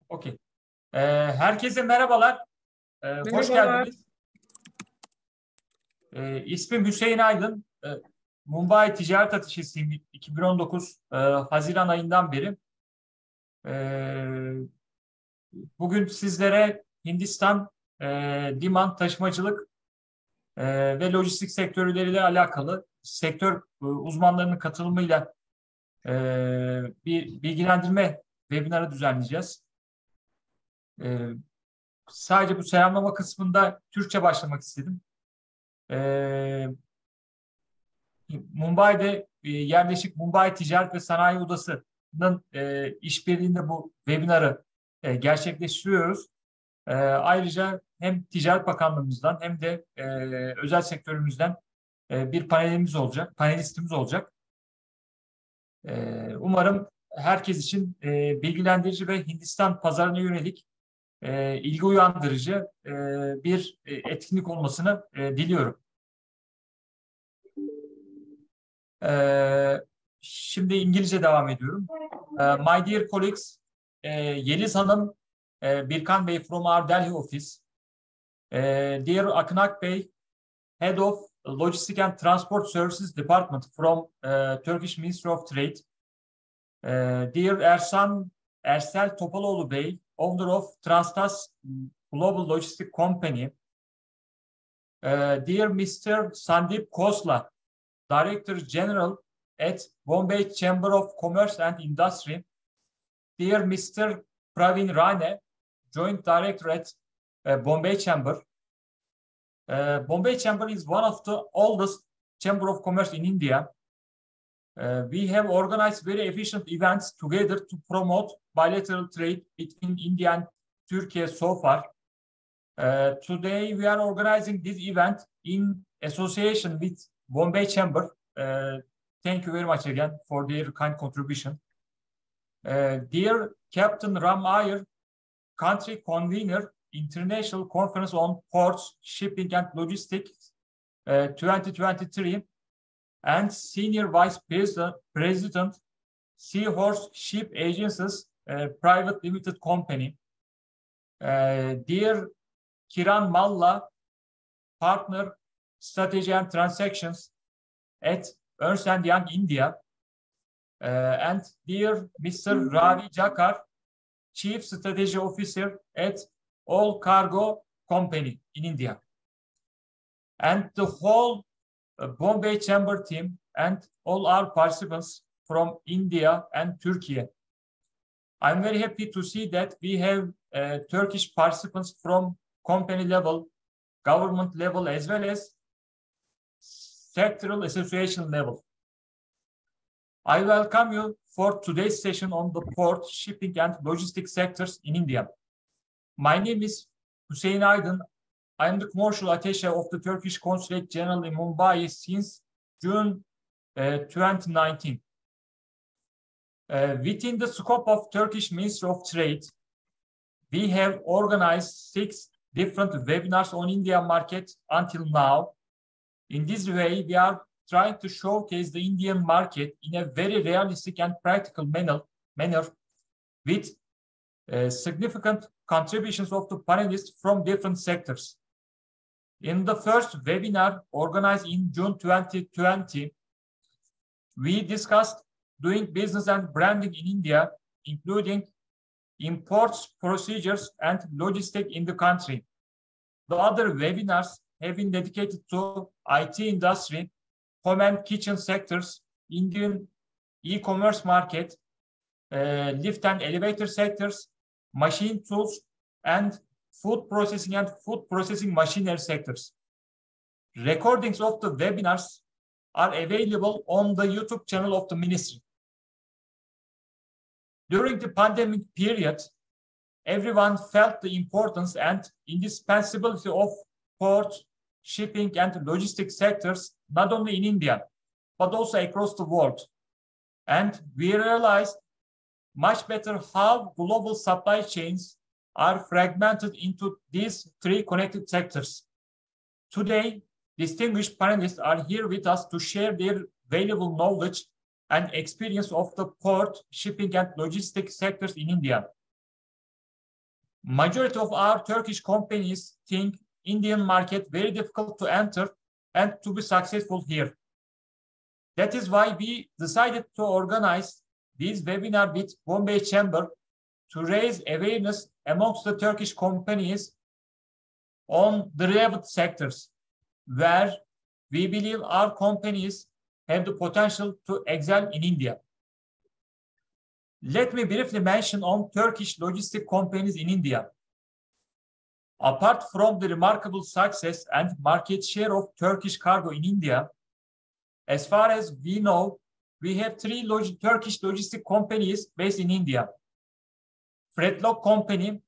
Okey. Herkese merhabalar. Hoş Merhabalar. geldiniz. İsmim Hüseyin Aydın. Mumbai Ticaret Ateşesi'yim 2019 Haziran ayından beri. Bugün sizlere Hindistan liman, taşımacılık ve lojistik sektörleriyle alakalı sektör uzmanlarının katılımıyla bir bilgilendirme webinarı düzenleyeceğiz. Sadece bu selamlama kısmında Türkçe başlamak istedim. Mumbai'de yerleşik Mumbai Ticaret ve Sanayi Odası'nın işbirliğinde bu webinarı gerçekleştiriyoruz. Ayrıca hem Ticaret Bakanlığımızdan hem de özel sektörümüzden bir panelistimiz olacak. Umarım herkes için bilgilendirici ve Hindistan pazarına yönelik ilgi uyandırıcı bir etkinlik olmasını diliyorum. Şimdi İngilizce devam ediyorum. My dear colleagues, Yeliz Hanım, Birkan Bey from our Delhi office, dear Akınak Bey, Head of Logistic and Transport Services Department from Turkish Ministry of Trade, dear Ersel Topaloğlu Bey, owner of Transtas Global Logistic Company, dear Mr. Sandip Khosla, Director General at Bombay Chamber of Commerce and Industry, dear Mr. Pravin Rane, Joint Director at Bombay Chamber. Bombay Chamber is one of the oldest Chamber of Commerce in India. We have organized very efficient events together to promote bilateral trade between India and Turkey so far. Today we are organizing this event in association with Bombay Chamber. Thank you very much again for their kind contribution. Dear Captain Ram Iyer, Country Convener, International Conference on Ports, Shipping and Logistics 2023, and Senior Vice President, Seahorse Ship Agencies, Private Limited Company. Dear Kiran Malla, Partner, Strategy and Transactions at Ernst & Young India, and dear Mr. Ravi Jakar, Chief Strategy Officer at All Cargo Company in India, and the whole Bombay Chamber team and all our participants from India and Turkey. I'm very happy to see that we have Turkish participants from company level, government level, as well as sectoral association level. I welcome you for today's session on the port, shipping and logistics sectors in India. My name is Hüseyin Aydın. I am the commercial attaché of the Turkish Consulate General in Mumbai since June 2019. Within the scope of Turkish Ministry of Trade, we have organized 6 different webinars on India market until now. In this way, we are trying to showcase the Indian market in a very realistic and practical manner with significant contributions of the panelists from different sectors. In the first webinar organized in June 2020, we discussed doing business and branding in India, including imports, procedures, and logistics in the country. The other webinars have been dedicated to IT industry, home and kitchen sectors, Indian e-commerce market, lift and elevator sectors, machine tools, and food processing machinery sectors. Recordings of the webinars are available on the YouTube channel of the ministry. During the pandemic period, everyone felt the importance and indispensability of port, shipping, and logistics sectors, not only in India, but also across the world. And we realized much better how global supply chains are fragmented into these 3 connected sectors. Today, distinguished panelists are here with us to share their valuable knowledge and experience of the port, shipping, and logistics sectors in India. Majority of our Turkish companies think Indian market very difficult to enter and to be successful here. That is why we decided to organize this webinar with Bombay Chamber to raise awareness amongst the Turkish companies on the relevant sectors where we believe our companies have the potential to excel in India. Let me briefly mention on Turkish logistic companies in India. Apart from the remarkable success and market share of Turkish cargo in India, as far as we know, we have three Turkish logistic companies based in India. Freightlog Company,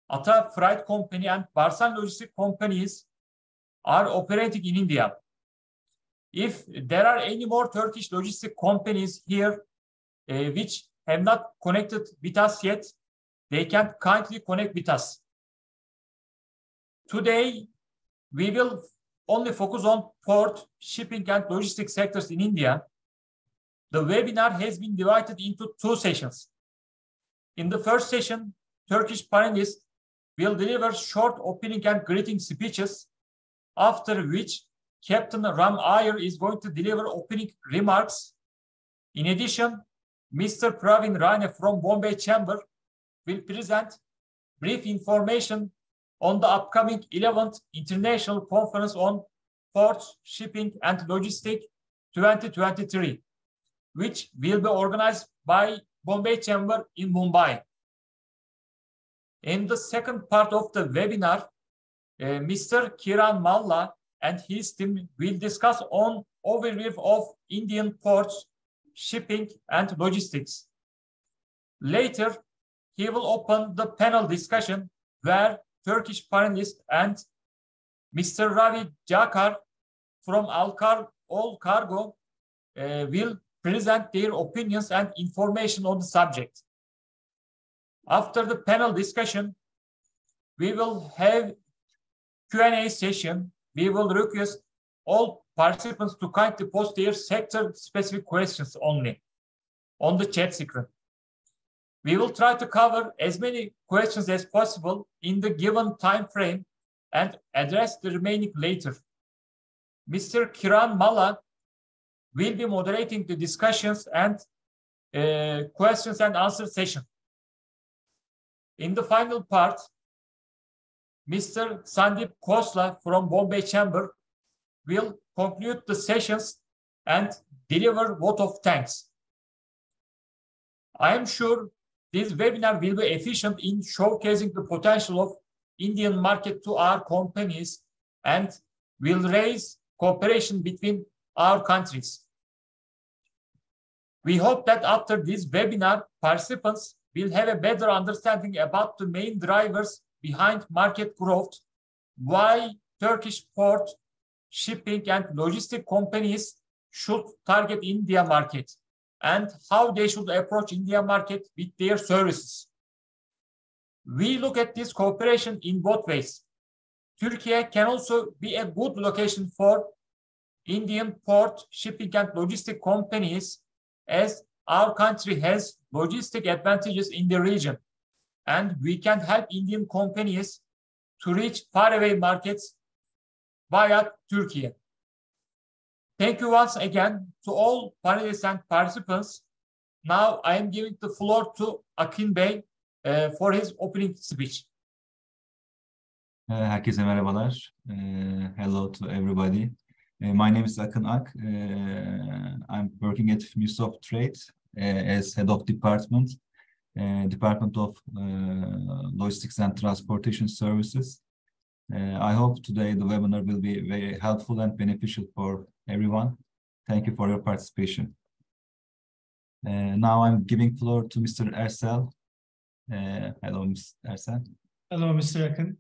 Ata Freight Company, and Barsan Logistic companies are operating in India. If there are any more Turkish logistic companies here which have not connected with us yet, they can kindly connect with us. Today, we will only focus on port, shipping, and logistics sectors in India. The webinar has been divided into two sessions. In the first session, Turkish panelists will deliver short opening and greeting speeches, after which Captain Ram Iyer is going to deliver opening remarks. In addition, Mr. Pravin Rane from Bombay Chamber will present brief information on the upcoming 11th International Conference on Ports, Shipping and Logistics 2023, which will be organized by Bombay Chamber in Mumbai. In the second part of the webinar, Mr. Kiran Malla and his team will discuss on overview of Indian ports, shipping and logistics. Later, he will open the panel discussion where Turkish panelists and Mr. Ravi Jakar from All Cargo will present their opinions and information on the subject. After the panel discussion, we will have Q&A session. We will request all participants to kindly post their sector-specific questions only on the chat screen. We will try to cover as many questions as possible in the given time frame and address the remaining later. Mr. Kiran Malla will be moderating the discussions and questions and answer session. In the final part, Mr. Sandeep Khosla from Bombay Chamber will conclude the sessions and deliver vote of thanks. I am sure this webinar will be efficient in showcasing the potential of Indian market to our companies and will raise cooperation between our countries. We hope that after this webinar, participants will have a better understanding about the main drivers behind market growth, why Turkish port, shipping and logistic companies should target India market, and how they should approach India market with their services. We look at this cooperation in both ways. Turkey can also be a good location for Indian port, shipping and logistic companies, as our country has logistic advantages in the region, and we can help Indian companies to reach faraway markets via Turkey. Thank you once again to all panelists and participants. Now I am giving the floor to Akin Bey for his opening speech. Herkese merhabalar. Hello to everybody. My name is Akın Ak. I'm working at Ministry of Trade as head of Department of Logistics and Transportation Services. I hope today the webinar will be very helpful and beneficial for everyone. Thank you for your participation. Now I'm giving floor to Mr. Ersel. Hello, Mr. Ersel. Hello, Mr. Akın.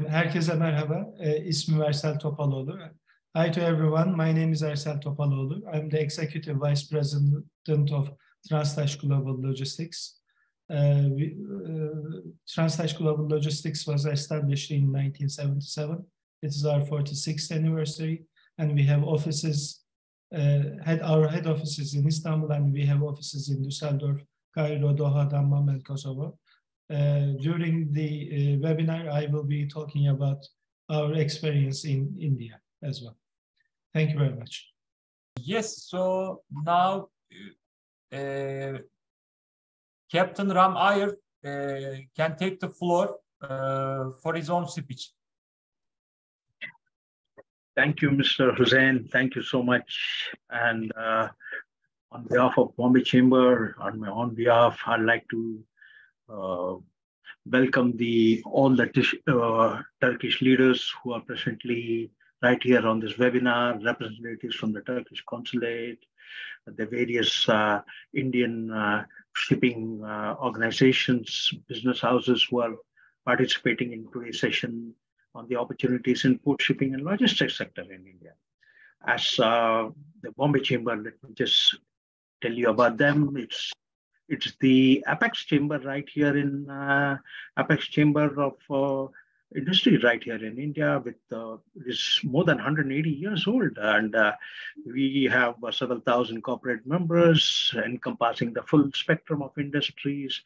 Herkese merhaba. İsmim Ersel Topaloğlu. Hi to everyone. My name is Ersel Topaloğlu. I'm the Executive Vice President of Transtash Global Logistics. Transtash Global Logistics was established in 1977. It is our 46th anniversary, and we have offices, our head offices in Istanbul, and we have offices in Düsseldorf, Cairo, Doha, Dammam, and Kosovo. during the webinar, I will be talking about our experience in India as well. Thank you very much. Yes, so now Captain Ram Iyer can take the floor for his own speech. Thank you, Mr. Hussain. Thank you so much. And on behalf of Bombay Chamber, on my own behalf, I'd like to welcome all the Turkish leaders who are presently right here on this webinar, representatives from the Turkish consulate, the various Indian shipping organizations, business houses who are participating in today's session on the opportunities in port shipping and logistics sector in India. As the Bombay Chamber, let me just tell you about them. It's the Apex Chamber right here in Apex Chamber of Industry right here in India. With is more than 180 years old, and we have several thousand corporate members encompassing the full spectrum of industries.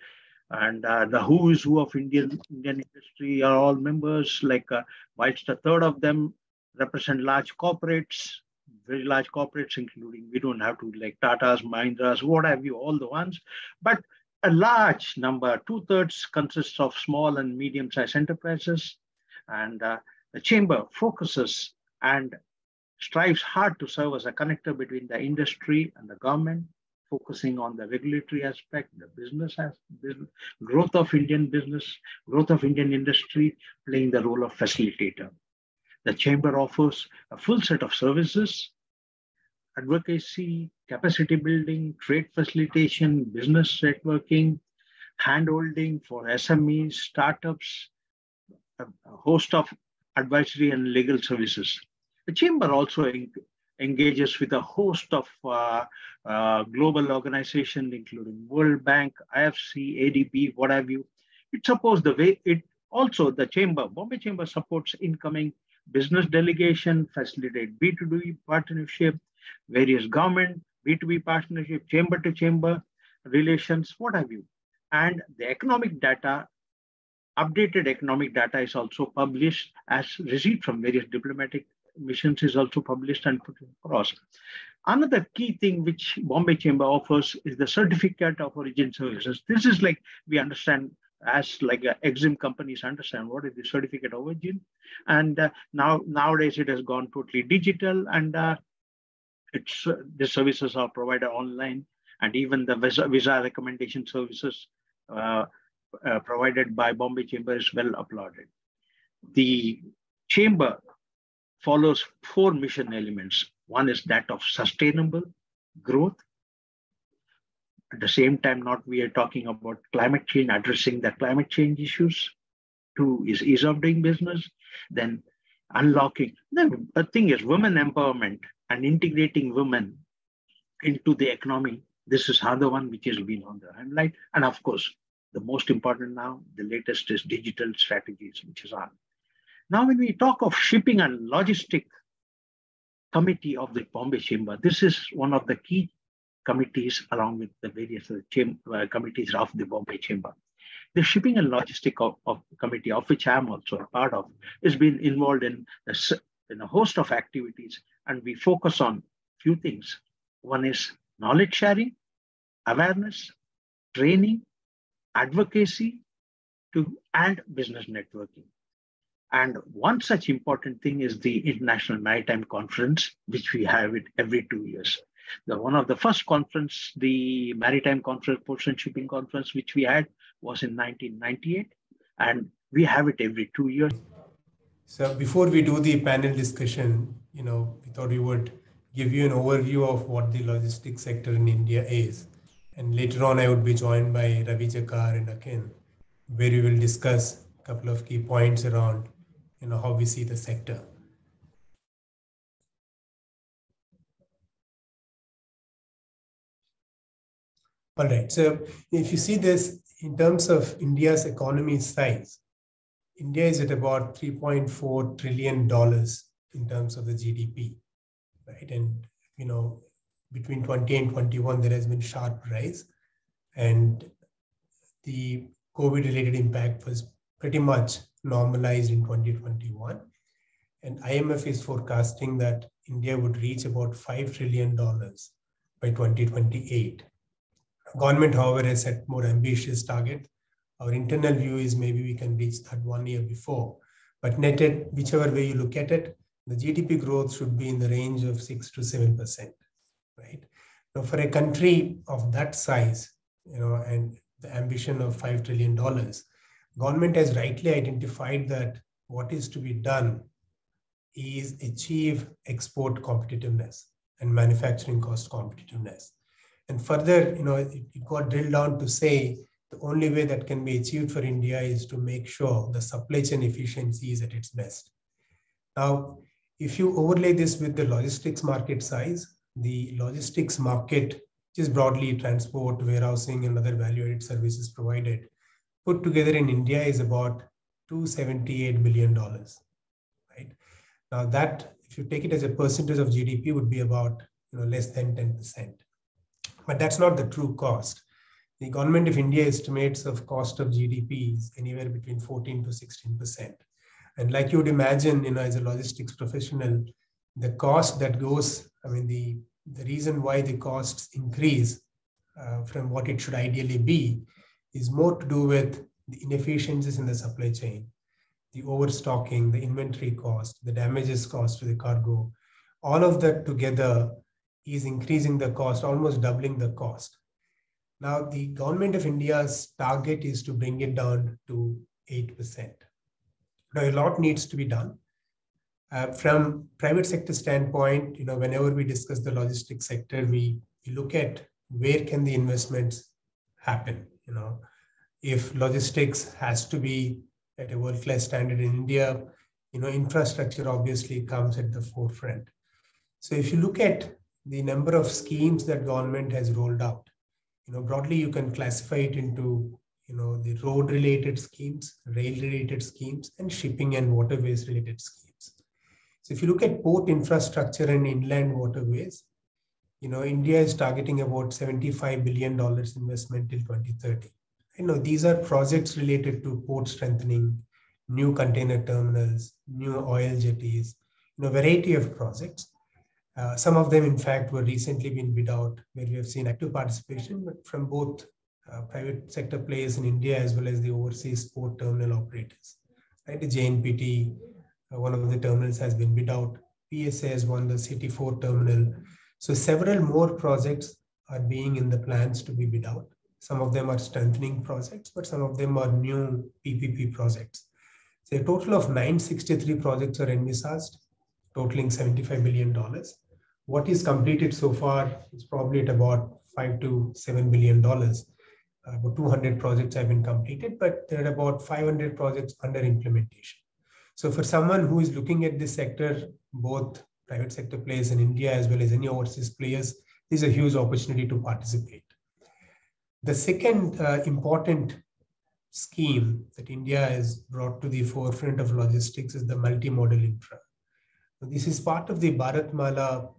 And the who is who of Indian industry are all members. Like whilst a third of them represent large corporates, very large corporates, including, we don't have to like Tatas, Mahindras, what have you, all the ones, but a large number, 2/3 consists of small and medium-sized enterprises. And the chamber focuses and strives hard to serve as a connector between the industry and the government, focusing on the regulatory aspect, the business growth of Indian business, growth of Indian industry, playing the role of facilitator. The chamber offers a full set of services: advocacy, capacity building, trade facilitation, business networking, handholding for SMEs, startups, a host of advisory and legal services. The chamber also engages with a host of global organizations, including World Bank, IFC, ADB, what have you. The chamber, Bombay Chamber, supports incoming business delegation, facilitate B2B partnership, various government, B2B partnership, chamber to chamber relations, what have you. And the economic data, updated economic data is also published as received from various diplomatic missions, is also published and put across. Another key thing which Bombay Chamber offers is the certificate of origin services. This is like, we understand as like EXIM companies understand what is the certificate of origin. And nowadays it has gone totally digital, and the services are provided online, and even the visa recommendation services provided by Bombay Chamber is well applauded. The chamber follows 4 mission elements. One is that of sustainable growth. At the same time, we are talking about climate change, addressing the climate change issues. 2 is ease of doing business. Then unlocking. The thing is women empowerment and integrating women into the economy. This is another one which has been on the limelight. And of course, the most important now, the latest is digital strategies, which is on. Now, when we talk of shipping and logistic committee of the Bombay Chamber, this is one of the key committees along with the various committees of the Bombay Chamber. The shipping and logistic committee, of which I am also a part of, has been involved in a host of activities, and we focus on few things. One is knowledge sharing, awareness, training, advocacy, and business networking. And one such important thing is the International Maritime Conference, which we have it every 2 years. One of the first conference, the Maritime Conference, Ports and Shipping Conference, which we had, was in 1998, and we have it every 2 years. So before we do the panel discussion, we thought we would give you an overview of what the logistics sector in India is. And later on, I would be joined by Ravi Jakar and Akin, where we will discuss a couple of key points around how we see the sector. All right, so if you see this in terms of India's economy size, India is at about $3.4 trillion in terms of the GDP, right? And, between 20 and 21, there has been sharp rise. And the COVID-related impact was pretty much normalized in 2021. And IMF is forecasting that India would reach about $5 trillion by 2028. Government, however, has set more ambitious target. Our internal view is maybe we can reach that 1 year before. But netted, whichever way you look at it, the GDP growth should be in the range of 6 to 7%, right? Now, for a country of that size, and the ambition of $5 trillion, government has rightly identified that what is to be done is achieve export competitiveness and manufacturing cost competitiveness. And further, it got drilled down to say the only way that can be achieved for India is to make sure the supply chain efficiency is at its best. Now, if you overlay this with the logistics market size, the logistics market, which is broadly transport, warehousing, and other value-added services provided, put together in India is about $278 billion, right? Now that, if you take it as a percentage of GDP, would be about less than 10%. But that's not the true cost. The government of India estimates of cost of GDP is anywhere between 14 to 16%. And like you would imagine, as a logistics professional, the cost that goes, the reason why the costs increase from what it should ideally be is more to do with the inefficiencies in the supply chain, the overstocking, the inventory cost, the damages cost to the cargo. All of that together is increasing the cost, almost doubling the cost. Now, the government of India's target is to bring it down to 8%. Now, a lot needs to be done. From private sector standpoint, whenever we discuss the logistics sector, we look at where can the investments happen. If logistics has to be at a world-class standard in India, infrastructure obviously comes at the forefront. So if you look at the number of schemes that government has rolled out, broadly you can classify it into the road-related schemes, rail-related schemes, and shipping and waterways-related schemes. So if you look at port infrastructure and inland waterways, India is targeting about $75 billion investment till 2030. These are projects related to port strengthening, new container terminals, new oil jetties, variety of projects. Some of them, in fact, were recently been bid out, where we have seen active participation, but from both private sector players in India as well as the overseas port terminal operators. Right? The JNPT, one of the terminals has been bid out. PSA has won the CT4 terminal. So several more projects are being in the plans to be bid out. Some of them are strengthening projects, but some of them are new PPP projects. So a total of 963 projects are envisaged, totaling $75 billion. What is completed so far is probably at about $5 to $7 billion. About 200 projects have been completed, but there are about 500 projects under implementation. So for someone who is looking at this sector, both private sector players in India as well as any overseas players, this is a huge opportunity to participate. The second important scheme that India has brought to the forefront of logistics is the multimodal infra. This is part of the Bharatmala,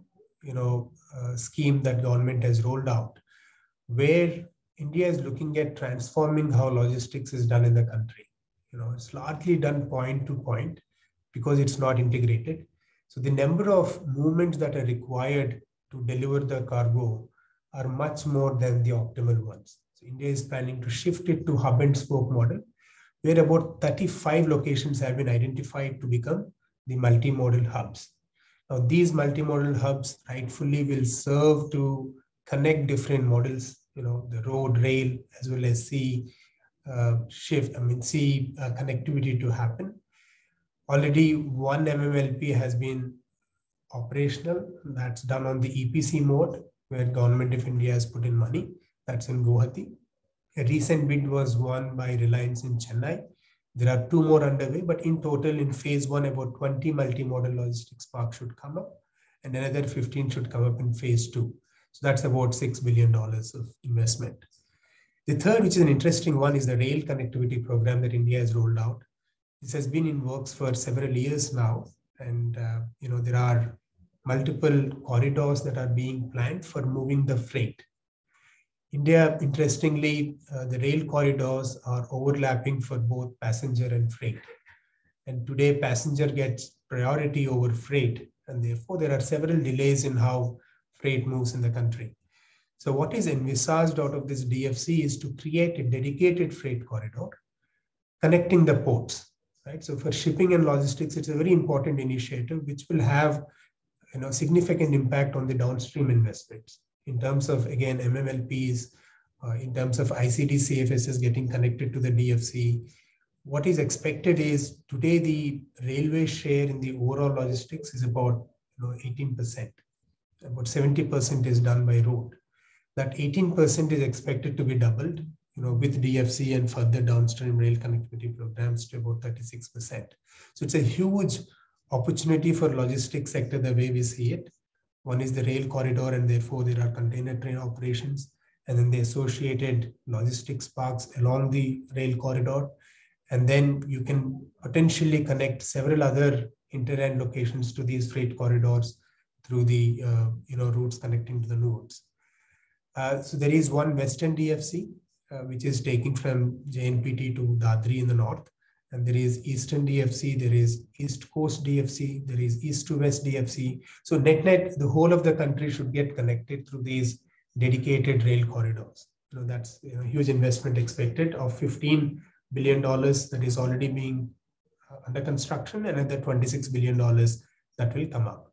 scheme that government has rolled out, where India is looking at transforming how logistics is done in the country. It's largely done point to point because it's not integrated. So the number of movements that are required to deliver the cargo are much more than the optimal ones. So India is planning to shift it to hub and spoke model, where about 35 locations have been identified to become the multimodal hubs. Now, these multimodal hubs rightfully will serve to connect different models, the road, rail, as well as sea connectivity to happen. Already one MMLP has been operational. That's done on the EPC mode, where Government of India has put in money. That's in Guwahati. A recent bid was won by Reliance in Chennai. There are 2 more underway, but in total, in phase 1, about 20 multimodal logistics parks should come up, and another 15 should come up in phase 2. So that's about $6 billion of investment. The third, which is an interesting one, is the rail connectivity program that India has rolled out. This has been in works for several years now, and there are multiple corridors that are being planned for moving the freight. India, interestingly, the rail corridors are overlapping for both passenger and freight. And today, passenger gets priority over freight. And therefore, there are several delays in how freight moves in the country. So what is envisaged out of this DFC is to create a dedicated freight corridor connecting the ports, right? So for shipping and logistics, it's a very important initiative which will have significant impact on the downstream investments in terms of, again, MMLPs, in terms of ICD CFSs getting connected to the DFC. What is expected is today the railway share in the overall logistics is about 18%. About 70% is done by road. That 18% is expected to be doubled, with DFC and further downstream rail connectivity programs to about 36%. So it's a huge opportunity for logistics sector the way we see it. One is the rail corridor, and therefore there are container train operations, and then the associated logistics parks along the rail corridor. And then you can potentially connect several other inter-end locations to these freight corridors through the routes connecting to the nodes. So there is one Western DFC, which is taking from JNPT to Dadri in the north. And there is Eastern DFC, there is East Coast DFC, there is East to West DFC. So net-net, the whole of the country should get connected through these dedicated rail corridors. That's a huge investment expected of $15 billion that is already being under construction, and another $26 billion that will come up.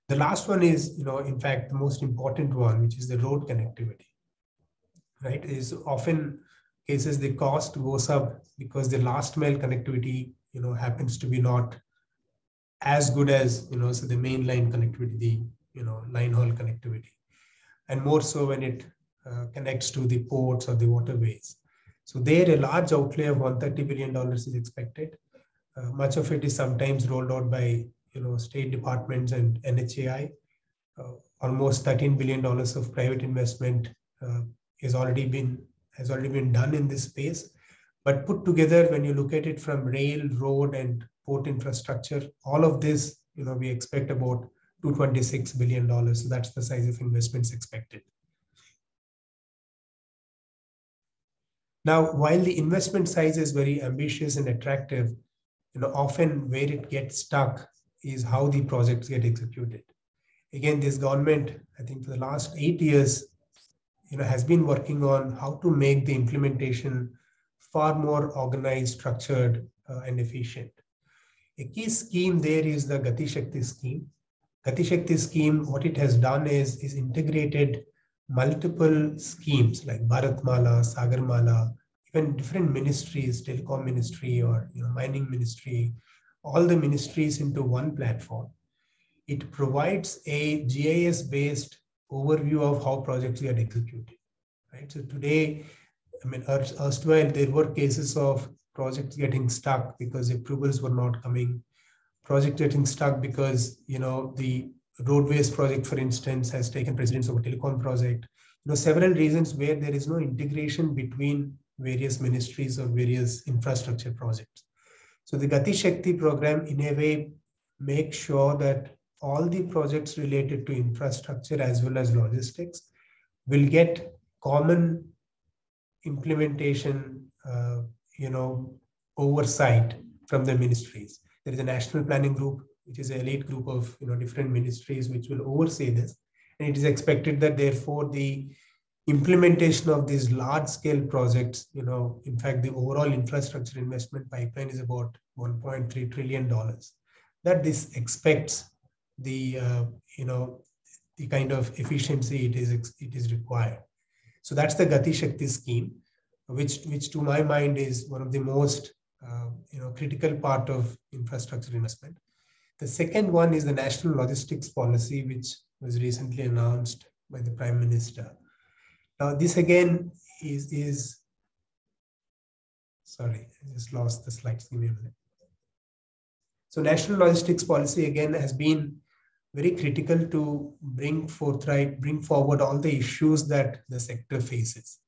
The last one is, in fact, the most important one, which is the road connectivity, right? Is often cases the cost goes up because the last mile connectivity, happens to be not as good as, so the mainline connectivity, the, line haul connectivity, and more so when it connects to the ports or the waterways. So there, a large outlay of $130 billion is expected. Much of it is sometimes rolled out by state departments and NHAI. Almost $13 billion of private investment has already been done in this space. But put together, when you look at it from rail, road, and port infrastructure, all of this, we expect about $226 billion. So that's the size of investments expected. Now, while the investment size is very ambitious and attractive, often where it gets stuck is how the projects get executed. Again, this government, I think for the last 8 years, has been working on how to make the implementation far more organized, structured, and efficient. A key scheme there is the Gati Shakti scheme. Gati Shakti scheme, what it has done is integrated multiple schemes like Bharatmala, Sagarmala, even different ministries, telecom ministry or mining ministry, all the ministries into one platform. It provides a GIS-based overview of how projects get executed. Right. So today, erstwhile there were cases of projects getting stuck because approvals were not coming. Project getting stuck because the roadways project, for instance, has taken precedence over telecom project. Several reasons where there is no integration between various ministries or various infrastructure projects. So the Gati Shakti program, in a way, makes sure that all the projects related to infrastructure as well as logistics will get common implementation, oversight from the ministries. There is a national planning group, which is an elite group of different ministries which will oversee this. And it is expected that therefore the implementation of these large-scale projects, in fact, the overall infrastructure investment pipeline is about $1.3 trillion. That this expects the the kind of efficiency it is required. So that's the Gati Shakti scheme, which to my mind is one of the most critical part of infrastructure investment. The second one is the National Logistics Policy, which was recently announced by the Prime Minister. Now, this again is sorry, I just lost the slides. Give me a minute. So National Logistics Policy again has been very critical to bring forward all the issues that the sector faces.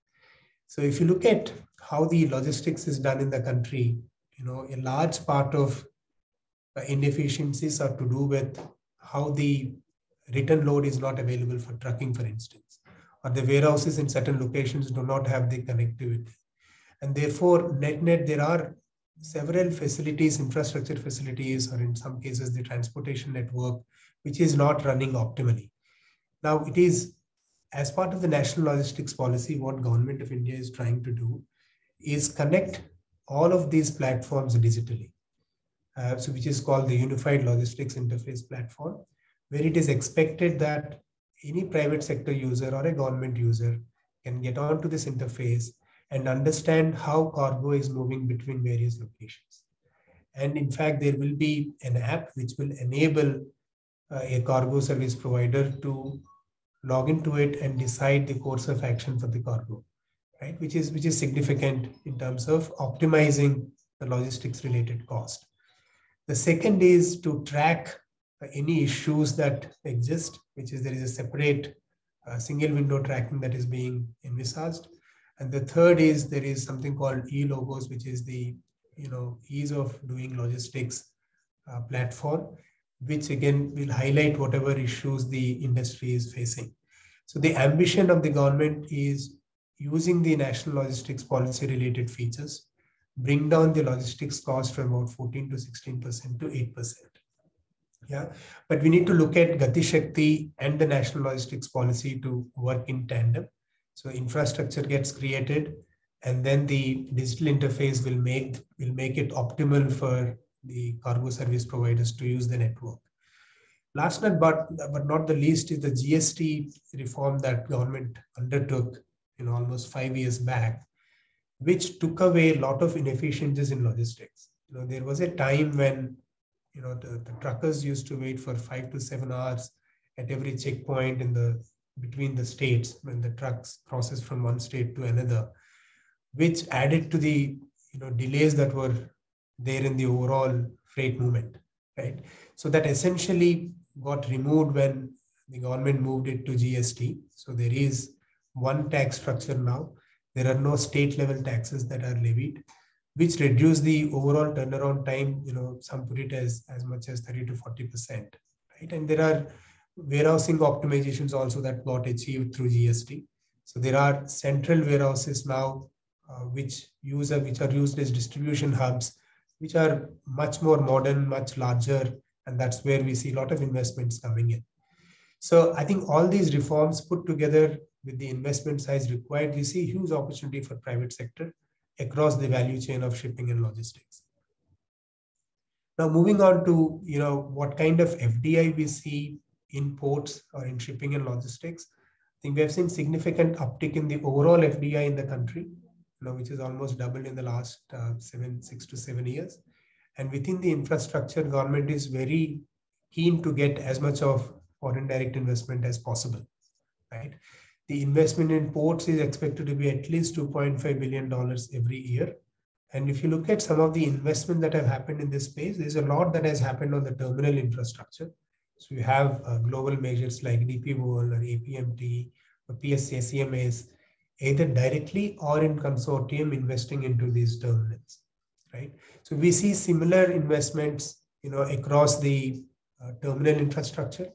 So if you look at how the logistics is done in the country, a large part of inefficiencies are to do with how the return load is not available for trucking, for instance, or the warehouses in certain locations do not have the connectivity. And therefore, net, there are several facilities, infrastructure facilities, or in some cases, the transportation network, which is not running optimally. Now, it is as part of the national logistics policy, what Government of India is trying to do is connect all of these platforms digitally. So which is called the Unified Logistics Interface Platform, where it is expected that any private sector user or a government user can get onto this interface and understand how cargo is moving between various locations. And in fact, there will be an app which will enable a cargo service provider to log into it and decide the course of action for the cargo, right? Which is significant in terms of optimizing the logistics related cost. The second is to track any issues that exist, which is there is a separate single window tracking that is being envisaged. And the third is there is something called e-logos, which is the ease of doing logistics platform, which again will highlight whatever issues the industry is facing. So the ambition of the government is using the national logistics policy related features, bring down the logistics cost from about 14 to 16% to 8%. Yeah, but we need to look at Gati Shakti and the national logistics policy to work in tandem. So infrastructure gets created, and then the digital interface will make it optimal for the cargo service providers to use the network. Last but not the least is the GST reform that government undertook almost 5 years back, which took away a lot of inefficiencies in logistics. There was a time when the truckers used to wait for 5 to 7 hours at every checkpoint between the states when the trucks crosses from one state to another, which added to the delays that were there in the overall freight movement, right? So that essentially got removed when the government moved it to GST. So there is one tax structure now. There are no state level taxes that are levied, which reduce the overall turnaround time. Some put it as much as 30 to 40%, right? And there are warehousing optimizations also that got achieved through GST. So there are central warehouses now which are used as distribution hubs, which are much more modern, much larger, and that's where we see a lot of investments coming in. So I think all these reforms put together with the investment size required, we see huge opportunity for private sector across the value chain of shipping and logistics. Now moving on to what kind of FDI we see in ports or in shipping and logistics. I think we have seen significant uptick in the overall FDI in the country, which is almost doubled in the last 6 to 7 years. And within the infrastructure, government is very keen to get as much of foreign direct investment as possible, right? The investment in ports is expected to be at least $2.5 billion every year. And if you look at some of the investment that have happened in this space, there's a lot that has happened on the terminal infrastructure. So you have global measures like DP World or APMT or PSA CMAs, either directly or in consortium investing into these terminals, right? So we see similar investments, across the terminal infrastructure.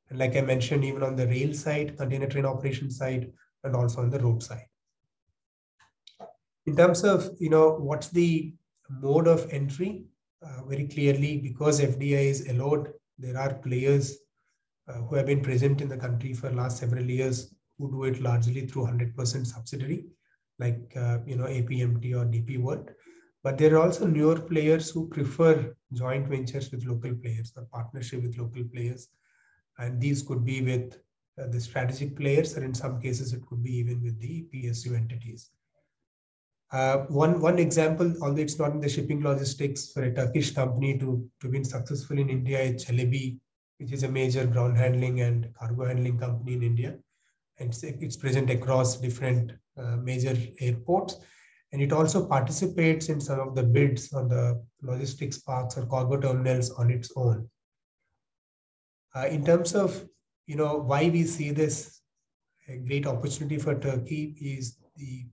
And like I mentioned, even on the rail side, container train operation side, and also on the road side. In terms of, what's the mode of entry, very clearly, because FDI is allowed, there are players who have been present in the country for the last several years who do it largely through 100% subsidiary, like, APMT or DP World. But there are also newer players who prefer joint ventures with local players or partnership with local players. And these could be with the strategic players, or in some cases, it could be even with the PSU entities. One example, although it's not in the shipping logistics, for a Turkish company to be successful in India is Çelebi, which is a major ground handling and cargo handling company in India. And it's present across different major airports. And it also participates in some of the bids on the logistics parks or cargo terminals on its own. In terms of why we see this a great opportunity for Turkey is the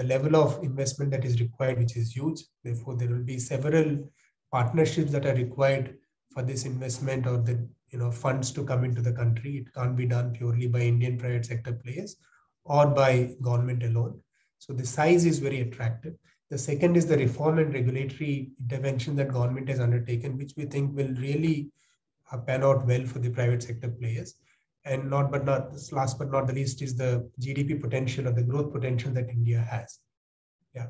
level of investment that is required, which is huge. Therefore, there will be several partnerships that are required for this investment or the funds to come into the country. It can't be done purely by Indian private sector players or by government alone. So the size is very attractive. The second is the reform and regulatory intervention that government has undertaken, which we think will really pan out well for the private sector players. And last but not the least is the GDP potential or the growth potential that India has. Yeah.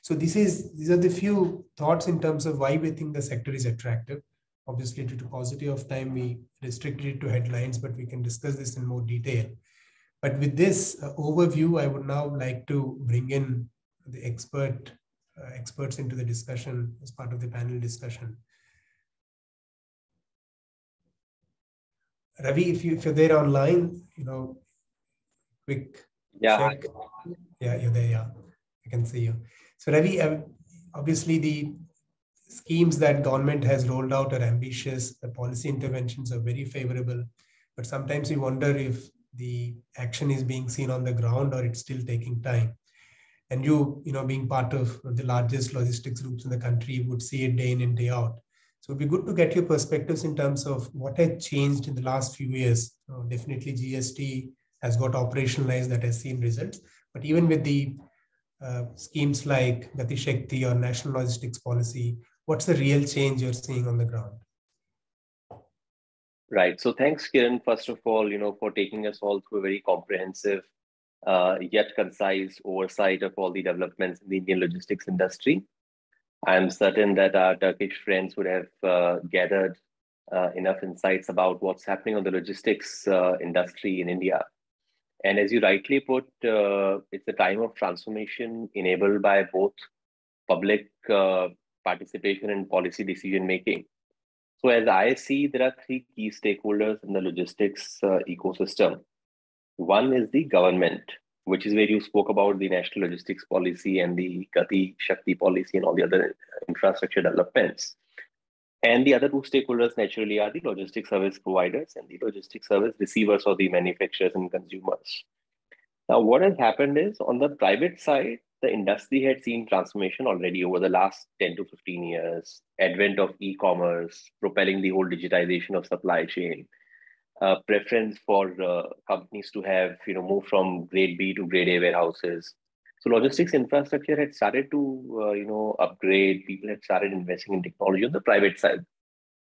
So these are the few thoughts in terms of why we think the sector is attractive. Obviously, due to paucity of time, we restricted it to headlines, but we can discuss this in more detail. But with this overview, I would now like to bring in the experts into the discussion as part of the panel discussion. Ravi, if you're there online, quick check. Yeah, you're there. Yeah, I can see you. So Ravi, obviously the schemes that government has rolled out are ambitious. The policy interventions are very favorable, but sometimes we wonder if the action is being seen on the ground or it's still taking time. And you being part of the largest logistics groups in the country would see it day in and day out. So it'd be good to get your perspectives in terms of what has changed in the last few years. Definitely GST has got operationalized, that has seen results, but even with the schemes like Gati Shakti or National Logistics Policy, what's the real change you're seeing on the ground? Right. So thanks, Kiran, first of all, for taking us all through a very comprehensive yet concise oversight of all the developments in the Indian logistics industry. I'm certain that our Turkish friends would have gathered enough insights about what's happening on the logistics industry in India. And as you rightly put, it's a time of transformation enabled by both public participation and policy decision making. So as I see, there are three key stakeholders in the logistics ecosystem. One is the government, which is where you spoke about the National Logistics Policy and the Gati Shakti Policy and all the other infrastructure developments. And the other two stakeholders naturally are the logistics service providers and the logistics service receivers or the manufacturers and consumers. Now, what has happened is on the private side, the industry had seen transformation already over the last 10 to 15 years, advent of e-commerce, propelling the whole digitization of supply chain, preference for companies to have, move from grade B to grade A warehouses. So logistics infrastructure had started to, upgrade. People had started investing in technology on the private side.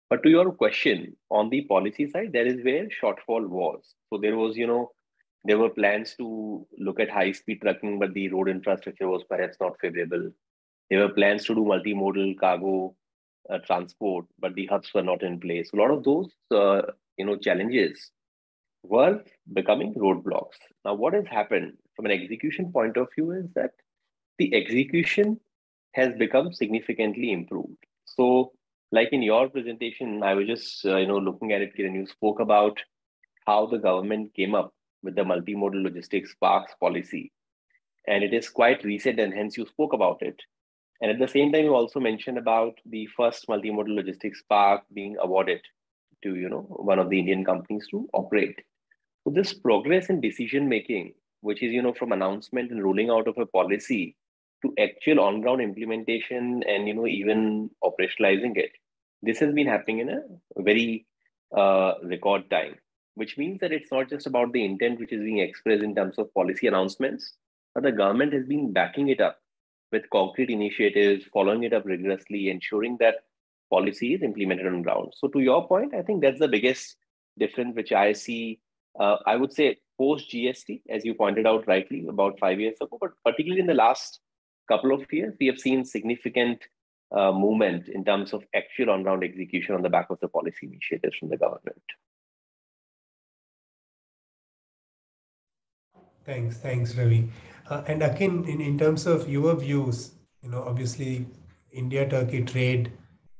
But to your question, on the policy side, that is where shortfall was. So there was, there were plans to look at high-speed trucking, but the road infrastructure was perhaps not favorable. There were plans to do multimodal cargo transport, but the hubs were not in place. A lot of those, challenges were becoming roadblocks. Now, what has happened from an execution point of view is that the execution has become significantly improved. So, like in your presentation, I was just looking at it, Kiran, you spoke about how the government came up with the multimodal logistics parks policy, and it is quite recent, and hence you spoke about it. And at the same time, you also mentioned about the first multimodal logistics park being awarded to one of the Indian companies to operate. So this progress in decision making, which is from announcement and rolling out of a policy to actual on-ground implementation and even operationalizing it, this has been happening in a very record time, which means that it's not just about the intent which is being expressed in terms of policy announcements, but the government has been backing it up with concrete initiatives, following it up rigorously, ensuring that policy is implemented on ground. So to your point, I think that's the biggest difference which I see, I would say post GST, as you pointed out rightly, about 5 years ago, but particularly in the last couple of years, we have seen significant movement in terms of actual on-ground execution on the back of the policy initiatives from the government. Thanks, Ravi. And Akin, in terms of your views, obviously India-Turkey trade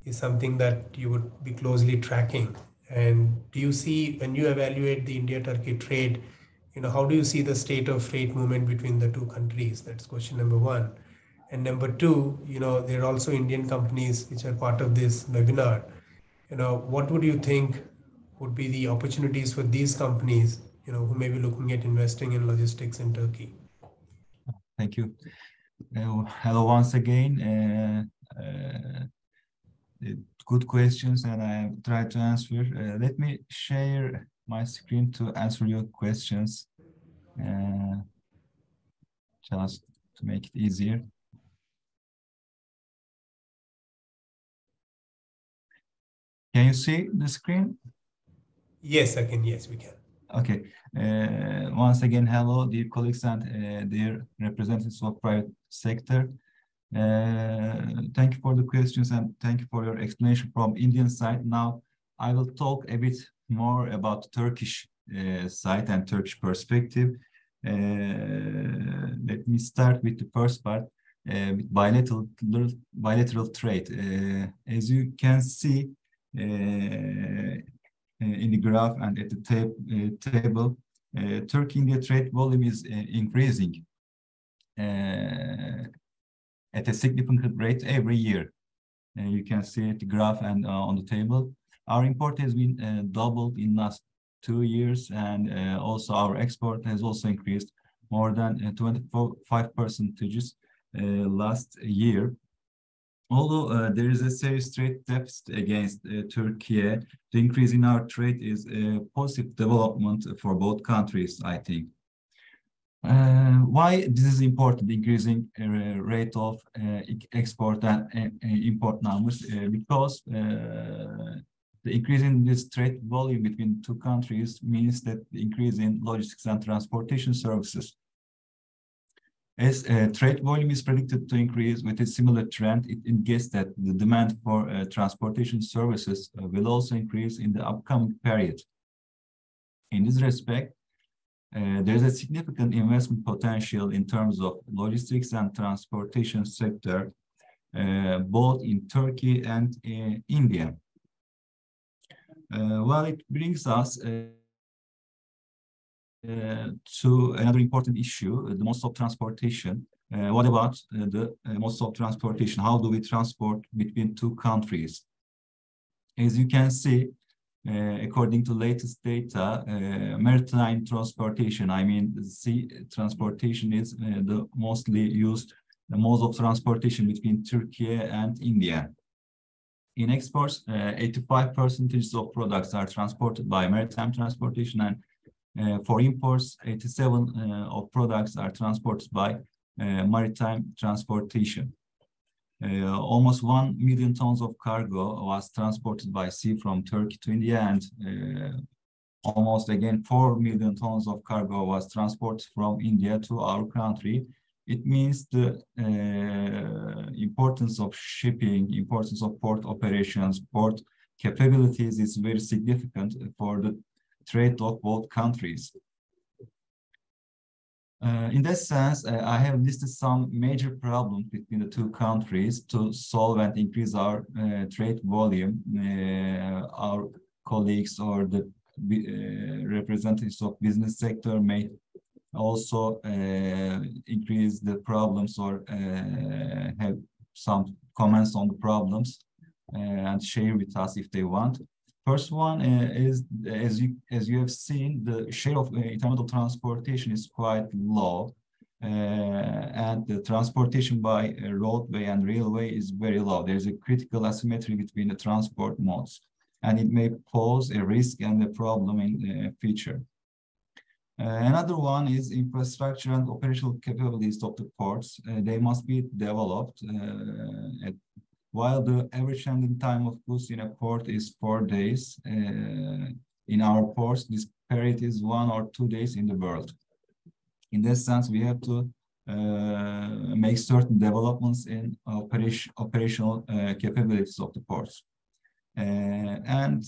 is something that you would be closely tracking. And do you see, when you evaluate the India-Turkey trade, how do you see the state of freight movement between the two countries? That's question number one. And number two, there are also Indian companies which are part of this webinar. What would you think would be the opportunities for these companies, who may be looking at investing in logistics in Turkey? Thank you. Hello once again. good questions, and I have tried to answer. Let me share my screen to answer your questions, just to make it easier. Can you see the screen? Yes, I can. Yes, we can. Okay. Once again, hello, dear colleagues and dear representatives of private sector. Thank you for the questions and thank you for your explanation from Indian side. Now, I will talk a bit more about Turkish side and Turkish perspective. Let me start with the first part, with bilateral trade. As you can see in the graph and at the table, Turkey-India trade volume is increasing at a significant rate every year. You can see it, the graph and on the table. Our import has been doubled in last 2 years, and also our export has also increased more than 25% last year. Although there is a serious trade deficit against Turkey, the increase in our trade is a positive development for both countries, I think. Why this is important, the increasing rate of export and import numbers? Because the increase in this trade volume between two countries means that the increase in logistics and transportation services. As trade volume is predicted to increase with a similar trend, it indicates that the demand for transportation services will also increase in the upcoming period. In this respect, there is a significant investment potential in terms of logistics and transportation sector, both in Turkey and India. Well, it brings us to another important issue, the modes of transportation. What about the modes of transportation? How do we transport between two countries? As you can see, according to latest data, maritime transportation, I mean sea transportation, is the mostly used mode of transportation between Turkey and India. In exports, 85% of products are transported by maritime transportation, and for imports, 87% of products are transported by maritime transportation. Almost 1 million tons of cargo was transported by sea from Turkey to India, and almost again 4 million tons of cargo was transported from India to our country. It means the importance of shipping, importance of port operations, port capabilities is very significant for the trade of both countries. In that sense, I have listed some major problems between the two countries to solve and increase our trade volume. Our colleagues or the representatives of business sector may also increase the problems or have some comments on the problems and share with us if they want. First one is, as you have seen, the share of intermodal transportation is quite low, and the transportation by roadway and railway is very low. There is a critical asymmetry between the transport modes, and it may pose a risk and a problem in the future. Another one is infrastructure and operational capabilities of the ports. They must be developed. While the average handling time of goods in a port is 4 days, in our ports, this period is 1 or 2 days in the world. In that sense, we have to make certain developments in operational capabilities of the ports. And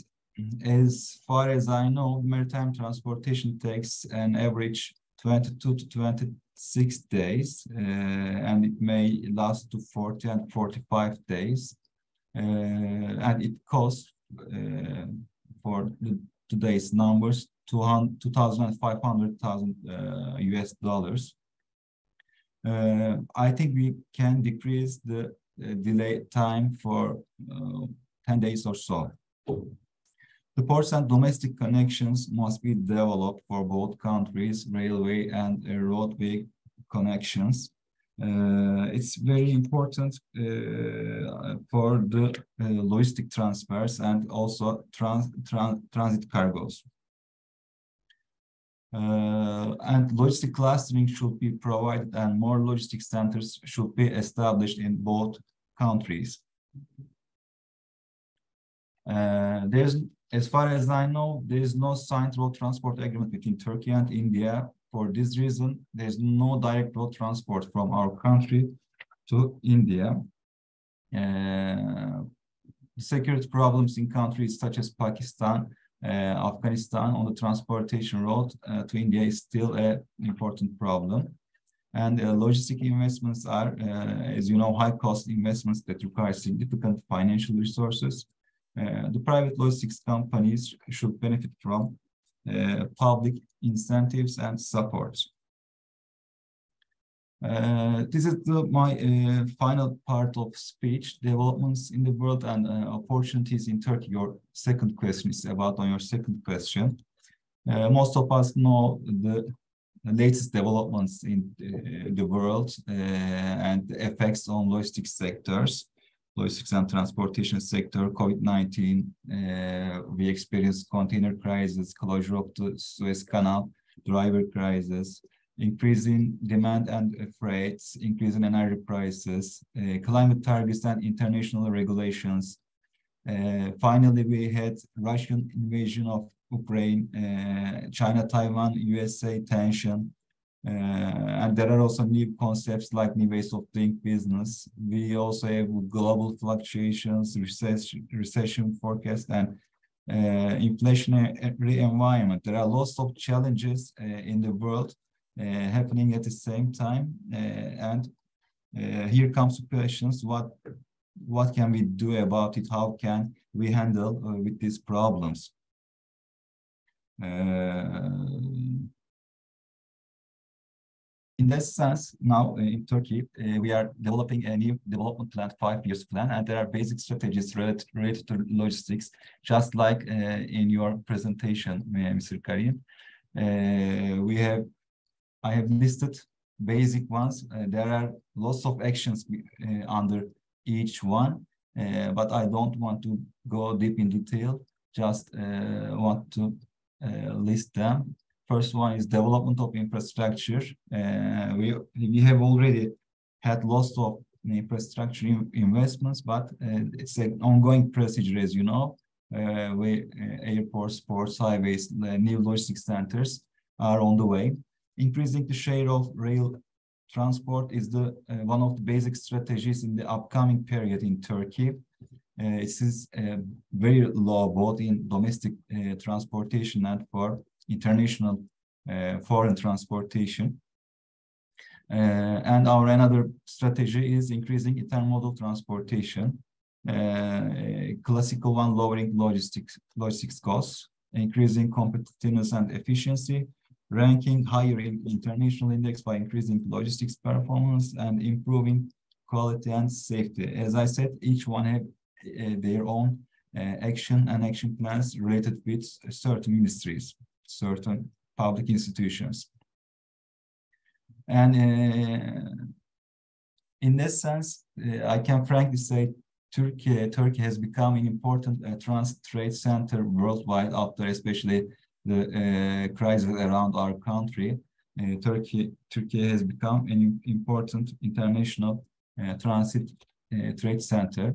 as far as I know, maritime transportation takes an average 22 to 26 days, and it may last to 40 and 45 days. And it costs, for today's numbers, $2,500 US dollars. I think we can decrease the delay time for 10 days or so. The ports and domestic connections must be developed for both countries, railway and roadway connections. It's very important. for the logistic transfers and also transit cargoes. And logistic clustering should be provided, and more logistic centers should be established in both countries. As far as I know, there is no signed road transport agreement between Turkey and India. For this reason, there is no direct road transport from our country to India. Security problems in countries such as Pakistan, Afghanistan on the transportation road to India is still an important problem. And logistic investments are, as you know, high-cost investments that require significant financial resources. The private logistics companies should benefit from public incentives and support. This is my final part of speech, developments in the world and opportunities in Turkey. Your second question is about on your second question. Most of us know the latest developments in the world and the effects on logistics sectors, logistics and transportation sector, COVID-19, we experienced container crisis, closure of the Suez Canal, driver crisis, increasing demand and freights, increasing energy prices, climate targets and international regulations. Finally, we had Russian invasion of Ukraine, China, Taiwan, USA tension, and there are also new concepts like new ways of doing business. We also have global fluctuations, recession forecast, and inflationary environment. There are lots of challenges in the world happening at the same time, and here comes the questions: what can we do about it? How can we handle with these problems? In that sense, now in Turkey, we are developing a new development plan, 5-year plan, and there are basic strategies related to logistics, just like in your presentation, Mr. Karim. I have listed basic ones. There are lots of actions under each one, but I don't want to go deep in detail, just want to list them. First one is development of infrastructure. We have already had lots of infrastructure investments, but it's an ongoing procedure, as you know. Airports, ports, highways, new logistics centers are on the way. Increasing the share of rail transport is one of the basic strategies in the upcoming period in Turkey. It is very low both in domestic transportation and for international foreign transportation. And our another strategy is increasing intermodal transportation. Classical one, lowering logistics costs, increasing competitiveness and efficiency, ranking higher in international index by increasing logistics performance, and improving quality and safety. As I said, each one have their own action plans related with certain ministries, certain public institutions. And in that sense, I can frankly say Turkey has become an important transit trade center worldwide after especially the crisis around our country. Turkey has become an important international transit trade center.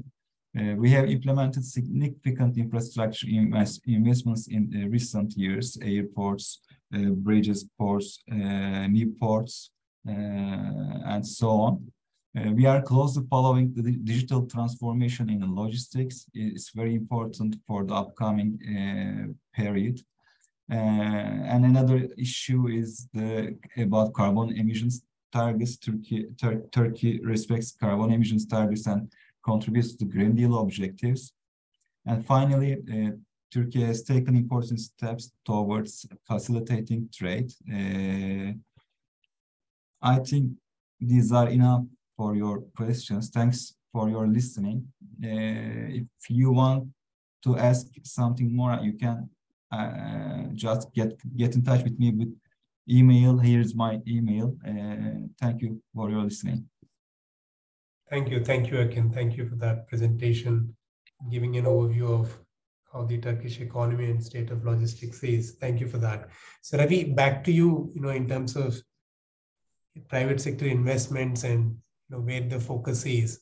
We have implemented significant infrastructure investments in recent years: airports, bridges, ports, new ports, and so on. We are closely following the digital transformation in logistics. It's very important for the upcoming period. And another issue is about carbon emissions targets. Turkey respects carbon emissions targets and contributes to the Green Deal objectives. And finally, Turkey has taken important steps towards facilitating trade. I think these are enough for your questions. Thanks for your listening. If you want to ask something more, you can just get in touch with me with email. Here's my email. Thank you for your listening. Thank you, Akin. Thank you for that presentation, giving an overview of how the Turkish economy and state of logistics is. Thank you for that. So Ravi, back to you. In terms of private sector investments and where the focus is.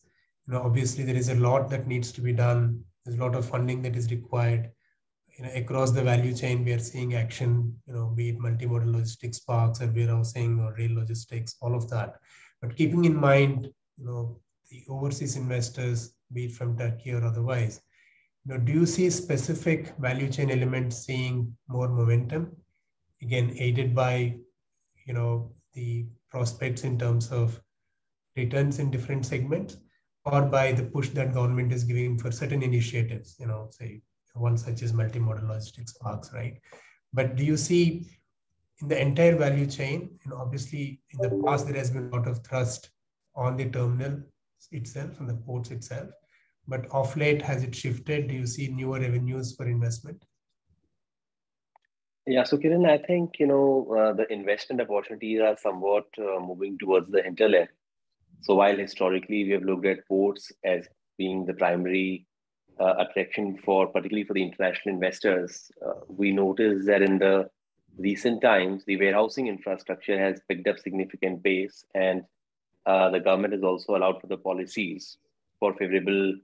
Obviously there is a lot that needs to be done. There's a lot of funding that is required. Across the value chain, we are seeing action. Be it multimodal logistics parks or warehousing or rail logistics, all of that. But keeping in mind, the overseas investors, be it from Turkey or otherwise, do you see specific value chain elements seeing more momentum? Again, aided by, the prospects in terms of returns in different segments, or by the push that government is giving for certain initiatives, say one such as multimodal logistics parks, right? But do you see in the entire value chain, obviously in the past there has been a lot of thrust on the terminal itself and the ports itself, but of late, has it shifted? Do you see newer avenues for investment? Yeah, so Kiran, I think, the investment opportunities are somewhat moving towards the hinterland. So while historically we have looked at ports as being the primary attraction particularly for the international investors, we noticed that in the recent times, the warehousing infrastructure has picked up significant pace, and the government has also allowed for the policies for favorable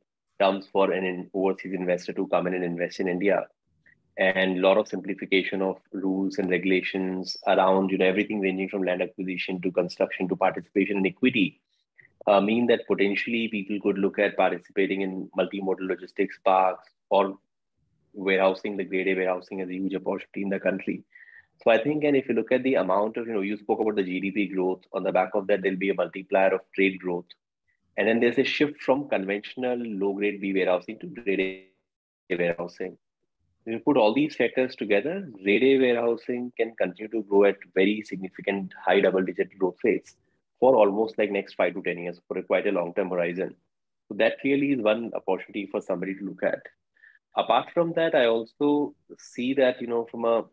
terms for an overseas investor to come in and invest in India. And a lot of simplification of rules and regulations around, everything ranging from land acquisition to construction to participation in equity, mean that potentially people could look at participating in multimodal logistics parks or warehousing. The grade A warehousing is a huge opportunity in the country. So I think, and if you look at the amount of, you spoke about the GDP growth, on the back of that, there'll be a multiplier of trade growth. And then there's a shift from conventional low-grade B warehousing to grade A warehousing. If you put all these factors together, grade A warehousing can continue to grow at very significant high double-digit growth rates for almost like next 5 to 10 years, for a quite a long-term horizon. So that clearly is one opportunity for somebody to look at. Apart from that, I also see that, from a,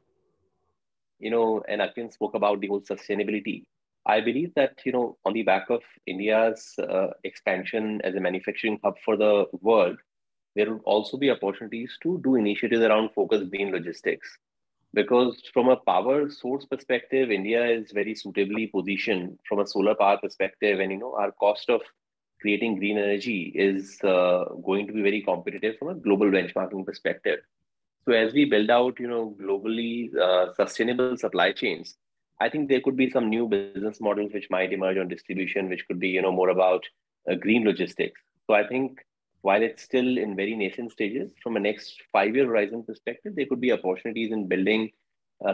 and Akin spoke about the whole sustainability. I believe that, on the back of India's expansion as a manufacturing hub for the world, there will also be opportunities to do initiatives around focused green logistics. Because from a power source perspective, India is very suitably positioned from a solar power perspective. And, our cost of creating green energy is going to be very competitive from a global benchmarking perspective. So as we build out, globally sustainable supply chains, I think there could be some new business models which might emerge on distribution, which could be, more about green logistics. So I think while it's still in very nascent stages, from a next 5-year horizon perspective, there could be opportunities in building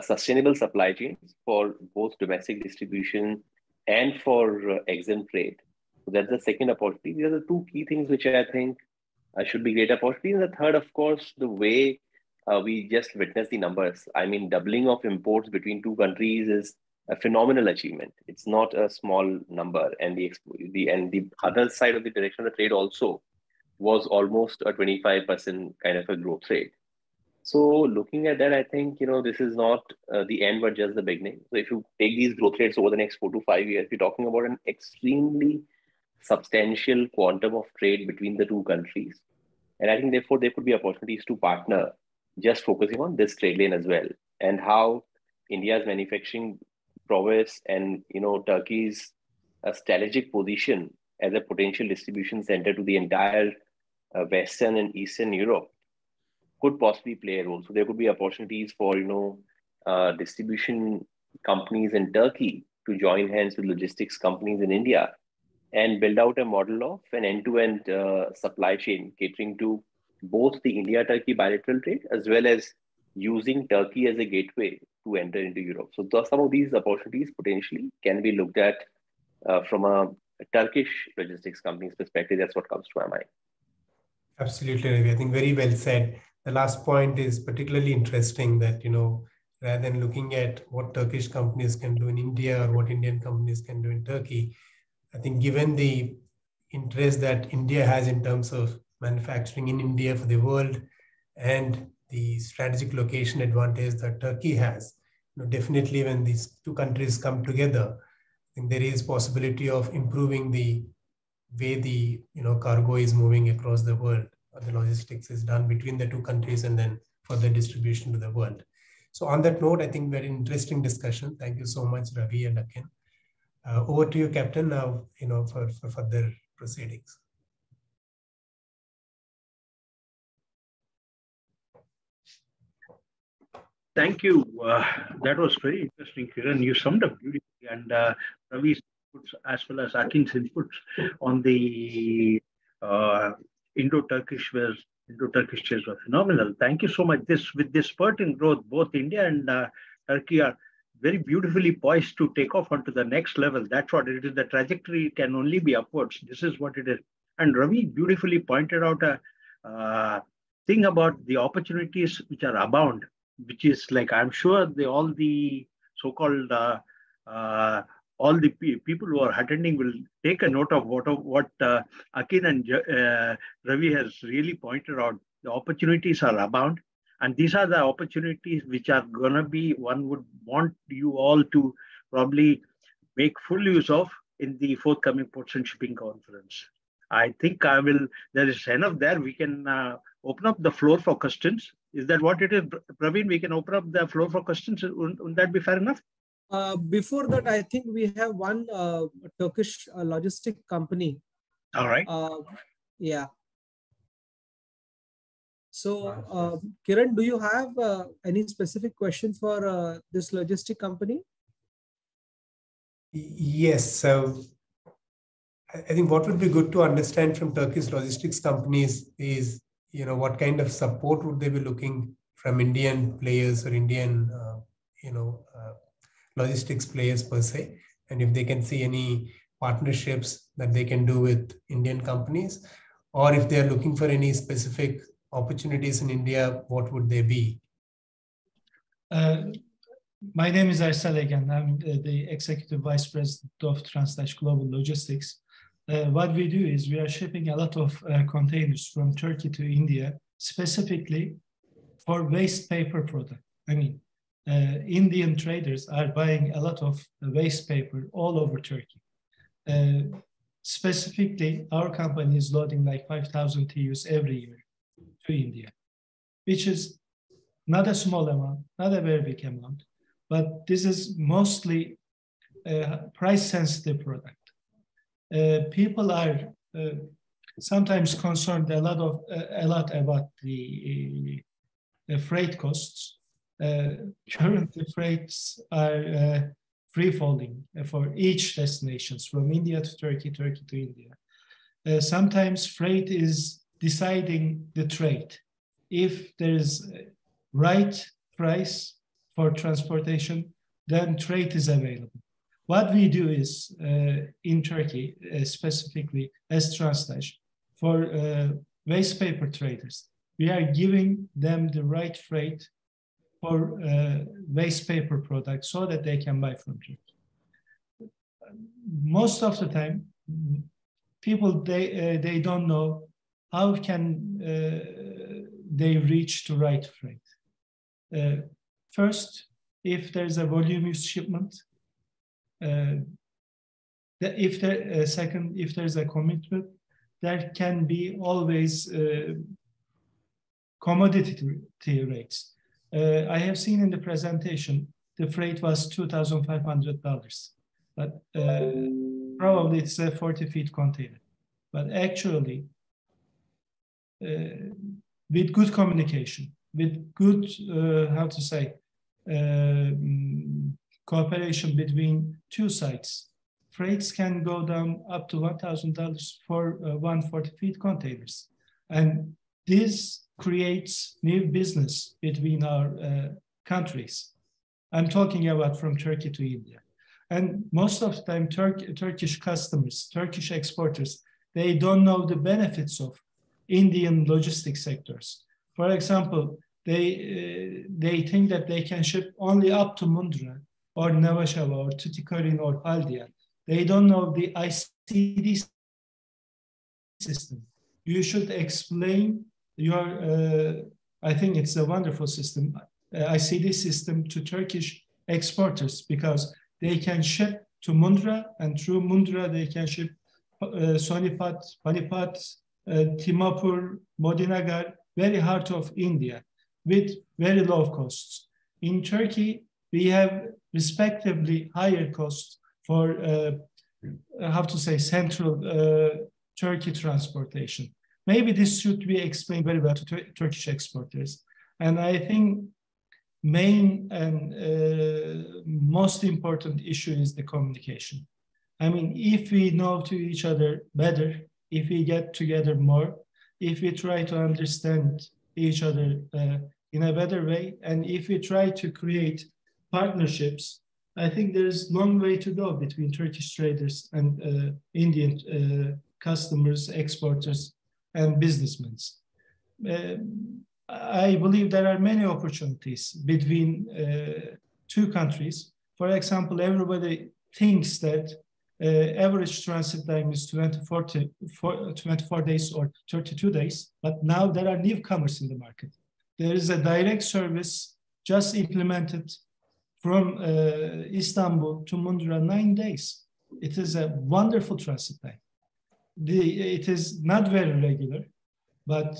sustainable supply chains for both domestic distribution and for exempt trade. So that's the second opportunity. These are the two key things which I think should be great opportunities. And the third, of course, the way we just witnessed the numbers. I mean, doubling of imports between two countries is a phenomenal achievement. It's not a small number. And the other side of the direction of the trade also was almost a 25% kind of a growth rate. So looking at that, I think, this is not the end, but just the beginning. So if you take these growth rates over the next 4 to 5 years, we're talking about an extremely substantial quantum of trade between the two countries. And I think, therefore, there could be opportunities to partner, just focusing on this trade lane as well, and how India's manufacturing prowess and, Turkey's strategic position as a potential distribution center to the entire Western and Eastern Europe could possibly play a role. So there could be opportunities for, distribution companies in Turkey to join hands with logistics companies in India and build out a model of an end-to-end supply chain catering to both the India-Turkey bilateral trade as well as using Turkey as a gateway to enter into Europe. So some of these opportunities potentially can be looked at from a Turkish logistics company's perspective. That's what comes to my mind. Absolutely, Ravi. I think very well said. The last point is particularly interesting that, rather than looking at what Turkish companies can do in India or what Indian companies can do in Turkey, I think given the interest that India has in terms of manufacturing in India for the world and the strategic location advantage that Turkey has, definitely when these two countries come together, I think there is possibility of improving the way the cargo is moving across the world. The logistics is done between the two countries and then further distribution to the world. So on that note, I think very interesting discussion. Thank you so much, Ravi and Akin. Over to you, Captain, now for further proceedings. Thank you. That was very interesting, Kiran. You summed up beautifully, and Ravi's inputs as well as Akin's inputs on the Indo-Turkish shares were phenomenal. Thank you so much. With this spurt in growth, both India and Turkey are very beautifully poised to take off onto the next level. That's what it is. The trajectory can only be upwards. This is what it is. And Ravi beautifully pointed out a thing about the opportunities which are abound, which is like, I'm sure all the so-called all the people who are attending will take a note of what Akin and Ravi has really pointed out. The opportunities are abound, and these are the opportunities which are going to be, one would want you all to probably make full use of in the forthcoming Ports and Shipping Conference. I think there is enough there. We can open up the floor for questions. Is that what it is, Praveen? We can open up the floor for questions. Wouldn't that be fair enough? Before that, I think we have one Turkish logistic company. All right. Yeah. So, Kiran, do you have any specific question for this logistic company? Yes. So, I think what would be good to understand from Turkish logistics companies is, what kind of support would they be looking from Indian players or Indian, logistics players per se, and if they can see any partnerships that they can do with Indian companies, or if they are looking for any specific opportunities in India, what would they be? My name is Ersel again. I'm the Executive Vice President of Translash Global Logistics. What we do is we are shipping a lot of containers from Turkey to India, specifically for waste paper product. I mean, Indian traders are buying a lot of waste paper all over Turkey. Specifically, our company is loading like 5,000 TEUs every year to India, which is not a small amount, not a very big amount, but this is mostly price-sensitive product. People are sometimes concerned a lot about the freight costs. Currently, freights are free-falling for each destinations from India to Turkey, Turkey to India. Sometimes freight is deciding the trade. If there is a right price for transportation, then trade is available. What we do is in Turkey, specifically as Translash, for waste paper traders, we are giving them the right freight for waste paper products so that they can buy from Turkey. Most of the time, people, they don't know how can they reach the right freight. First, if there's a voluminous shipment, if there's a commitment, there can be always commodity rates. I have seen in the presentation, the freight was $2,500, but probably it's a 40-feet container. But actually, with good communication, with good, cooperation between two sides, freights can go down up to $1,000 for 140-feet containers. And this creates new business between our countries. I'm talking about from Turkey to India. And most of the time, Turkish customers, Turkish exporters, they don't know the benefits of Indian logistics sectors. For example, they think that they can ship only up to Mundra or Nevașava or Tuticorin or Haldia. They don't know the ICD system. You should explain your, I think it's a wonderful system, ICD system to Turkish exporters, because they can ship to Mundra, and through Mundra they can ship Sonipat, Panipat, Timapur, Modinagar, very heart of India, with very low costs. In Turkey, we have respectively higher costs for, central Turkey transportation. Maybe this should be explained very well to Turkish exporters. And I think main and most important issue is the communication. I mean, if we know to each other better, if we get together more, if we try to understand each other in a better way, and if we try to create partnerships, I think there's a long way to go between Turkish traders and Indian customers, exporters, and businessmen. I believe there are many opportunities between two countries. For example, everybody thinks that average transit time is 24 days or 32 days, but now there are newcomers in the market. There is a direct service just implemented from Istanbul to Mundra, 9 days. It is a wonderful transit time. It is not very regular, but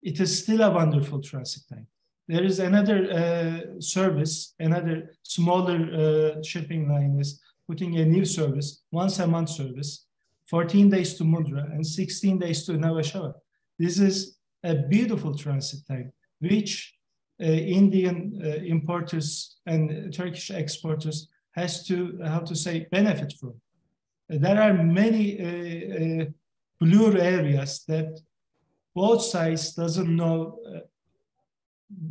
it is still a wonderful transit time. There is another service, another smaller shipping line is putting a new service, once a month service, 14 days to Mundra and 16 days to Navashava. This is a beautiful transit time, which Indian importers and Turkish exporters has to, benefit from. There are many blue areas that both sides doesn't know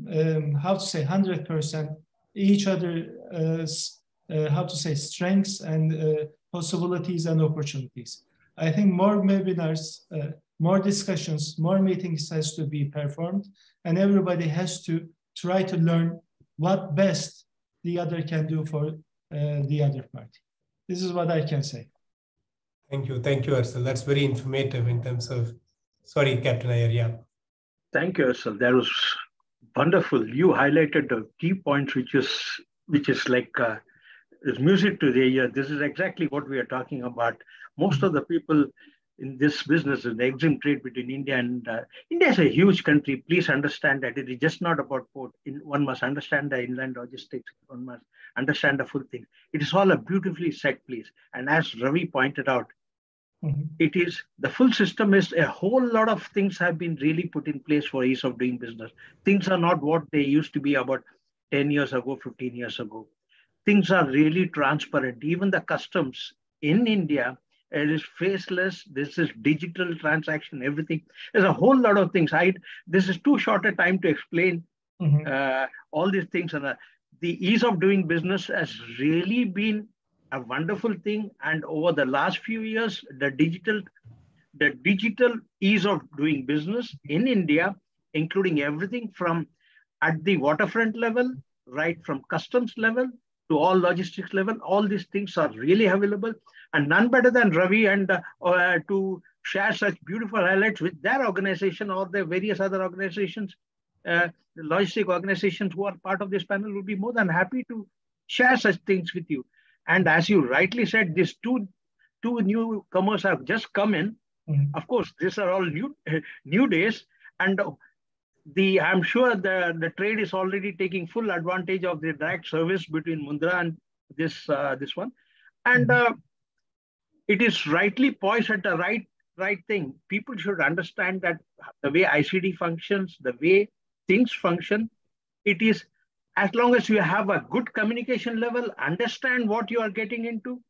100% each other's strengths and possibilities and opportunities. I think more webinars, more discussions, more meetings has to be performed, and everybody has to try to learn what best the other can do for the other party. This is what I can say. Thank you, Arsal. That's very informative in terms of. Sorry, Captain Iyer, yeah. Thank you, Arsal. That was wonderful. You highlighted the key points, which is like is music to the ear. This is exactly what we are talking about. Most of the people in this business, in the exim trade between India and India is a huge country. Please understand that it is just not about port. One must understand the inland logistics. One must understand the full thing. It is all a beautifully set place. And as Ravi pointed out, it is the full system is a whole lot of things have been really put in place for ease of doing business. Things are not what they used to be about 10 years ago, 15 years ago. Things are really transparent. Even the customs in India, it is faceless. This is digital transaction, everything. There's a whole lot of things. This is too short a time to explain all these things. And the ease of doing business has really been a wonderful thing. And over the last few years, the digital ease of doing business in India, including everything from at the waterfront level, right from customs level to all logistics level, all these things are really available. And none better than Ravi and to share such beautiful highlights with their organization or the various other organizations, the logistic organizations who are part of this panel will be more than happy to share such things with you. And as you rightly said, these two newcomers have just come in. Of course, these are all new days. And I'm sure the trade is already taking full advantage of the direct service between Mundra and this one. And it is rightly poised at the right thing. People should understand that the way ICD functions, the way things function, it is as long as you have a good communication level, understand what you are getting into,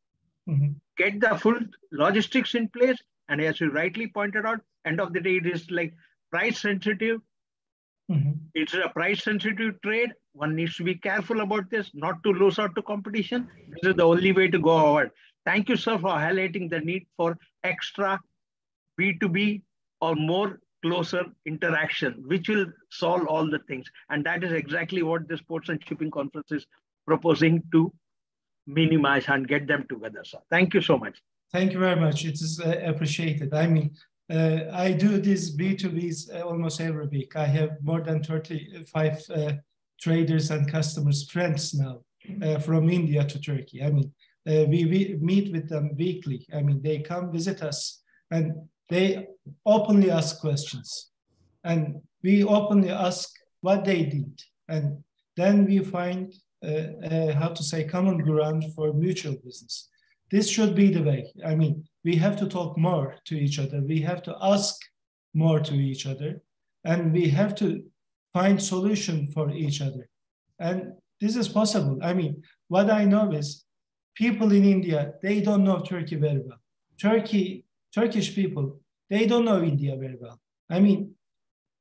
get the full logistics in place. And as you rightly pointed out, end of the day, it is like price sensitive. It's a price sensitive trade. One needs to be careful about this, not to lose out to competition. This is the only way to go forward. Thank you, sir, for highlighting the need for extra B2B or more closer interaction, which will solve all the things. And that is exactly what this Ports and Shipping Conference is proposing to minimize and get them together, sir. Thank you so much. Thank you very much. It is appreciated. I mean, I do these B2Bs almost every week. I have more than 35 traders and customers, friends now from India to Turkey. I mean, We meet with them weekly. I mean, they come visit us and they openly ask questions. And we openly ask what they did. And then we find, how to say, common ground for mutual business. This should be the way. I mean, we have to talk more to each other. We have to ask more to each other. And we have to find solution for each other. And this is possible. I mean, what I know is people in India, they don't know Turkey very well. Turkish people, they don't know India very well. I mean,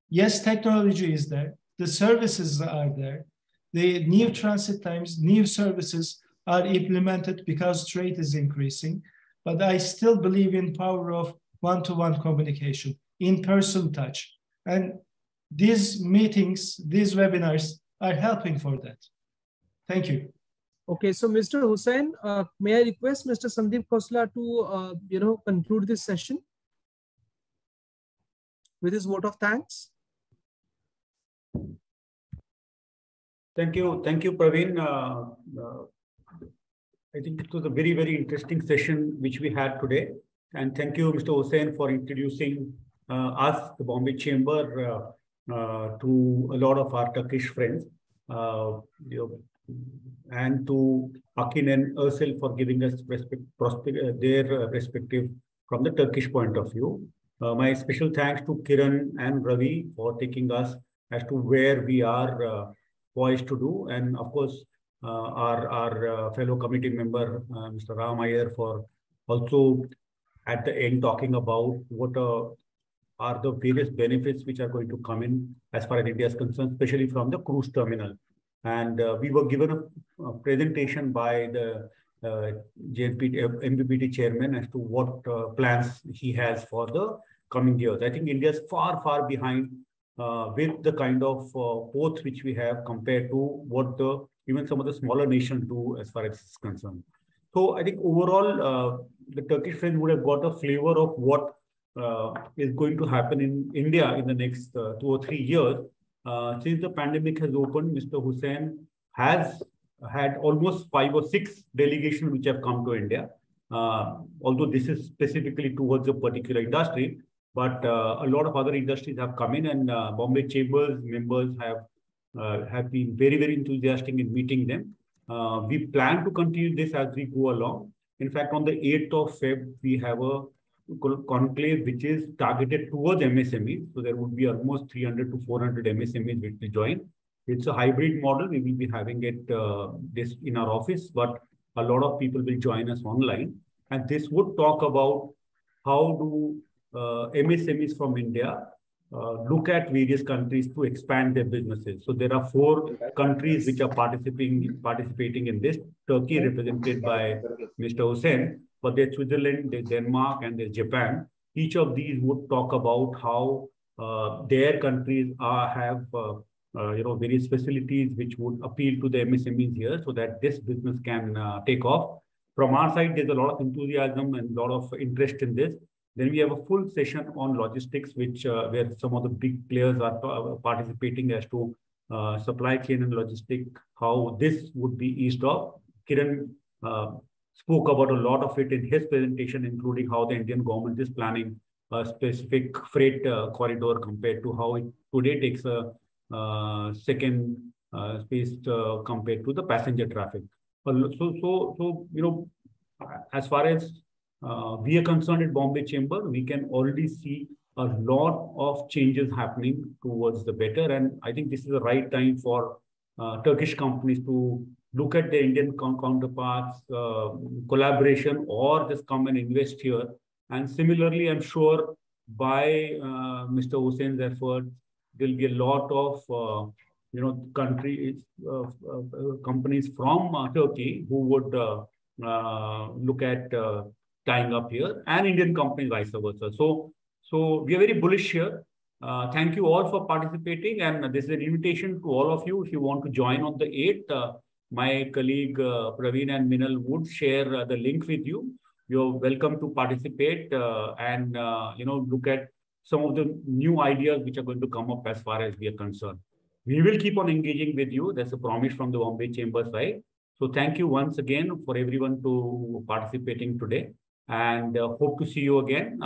yes, technology is there. The services are there. The new transit times, new services are implemented because trade is increasing. But I still believe in power of one-to-one communication, in-person touch. And these meetings, these webinars are helping for that. Thank you. Okay, so Mr. Hussain, may I request Mr. Sandeep Khosla to, conclude this session with his vote of thanks? Thank you, Praveen. I think it was a very, very interesting session which we had today. And thank you, Mr. Hussain, for introducing us, the Bombay Chamber, to a lot of our Turkish friends. And to Akin and Ursel for giving us their perspective from the Turkish point of view. My special thanks to Kiran and Ravi for taking us as to where we are poised to do. And of course, our fellow committee member, Mr. Ram Iyer, for also at the end talking about what are the various benefits which are going to come in as far as India is concerned, especially from the cruise terminal. And we were given a presentation by the MBPT chairman as to what plans he has for the coming years. I think India is far, far behind with the kind of ports which we have compared to what even some of the smaller nations do as far as it's concerned. So I think overall, the Turkish friends would have got a flavor of what is going to happen in India in the next 2 or 3 years. Since the pandemic has opened, Mr. Hussain has had almost 5 or 6 delegations which have come to India. Although this is specifically towards a particular industry, but a lot of other industries have come in, and Bombay Chambers members have been very, very enthusiastic in meeting them. We plan to continue this as we go along. In fact, on the 8th of Feb, we have a conclave which is targeted towards MSMEs. So there would be almost 300 to 400 MSMEs which will join. It's a hybrid model. We will be having it this in our office, but a lot of people will join us online. And this would talk about how do MSMEs from India look at various countries to expand their businesses. So there are 4 countries which are participating in this. Turkey, represented by Mr. Hussain, but there's Switzerland, there's Denmark, and there's Japan. Each of these would talk about how their countries have various facilities which would appeal to the MSMEs here, so that this business can take off. From our side, there's a lot of enthusiasm and a lot of interest in this. Then we have a full session on logistics, which where some of the big players are participating as to supply chain and logistics, how this would be eased off. Kiran spoke about a lot of it in his presentation, including how the Indian government is planning a specific freight corridor compared to how it today takes a second space compared to the passenger traffic. So as far as we are concerned at Bombay Chamber, we can already see a lot of changes happening towards the better. And I think this is the right time for Turkish companies to look at their Indian counterparts, collaboration, or just come and invest here. And similarly, I'm sure by Mr. Hussain's effort, there'll be a lot of companies from Turkey who would look at tying up here, and Indian companies vice versa. So we are very bullish here. Thank you all for participating, and this is an invitation to all of you. If you want to join on the 8th, my colleague Praveen and Minal would share the link with you. You're welcome to participate and look at some of the new ideas which are going to come up as far as we are concerned. We will keep on engaging with you. That's a promise from the Bombay Chamber side. So thank you once again for everyone to participating today, and hope to see you again.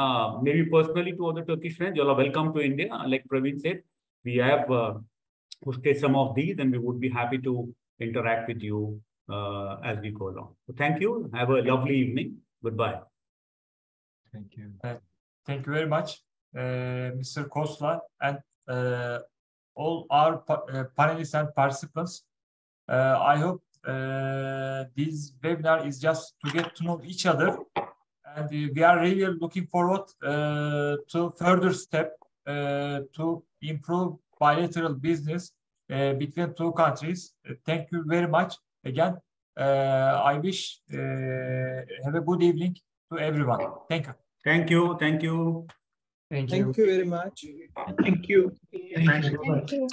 Maybe personally to other Turkish friends, you are welcome to India. Like Praveen said, we have hosted some of these, and we would be happy to interact with you as we go along. So thank you. Have a lovely evening. Goodbye. Thank you. Thank you very much, Mr. Kosla, and all our panelists and participants. I hope this webinar is just to get to know each other, and we are really looking forward to further step to improve bilateral business between two countries. Thank you very much again. I wish have a good evening to everyone. Thank you. Thank you. Thank you. Thank you very much. Thank you. Thank you.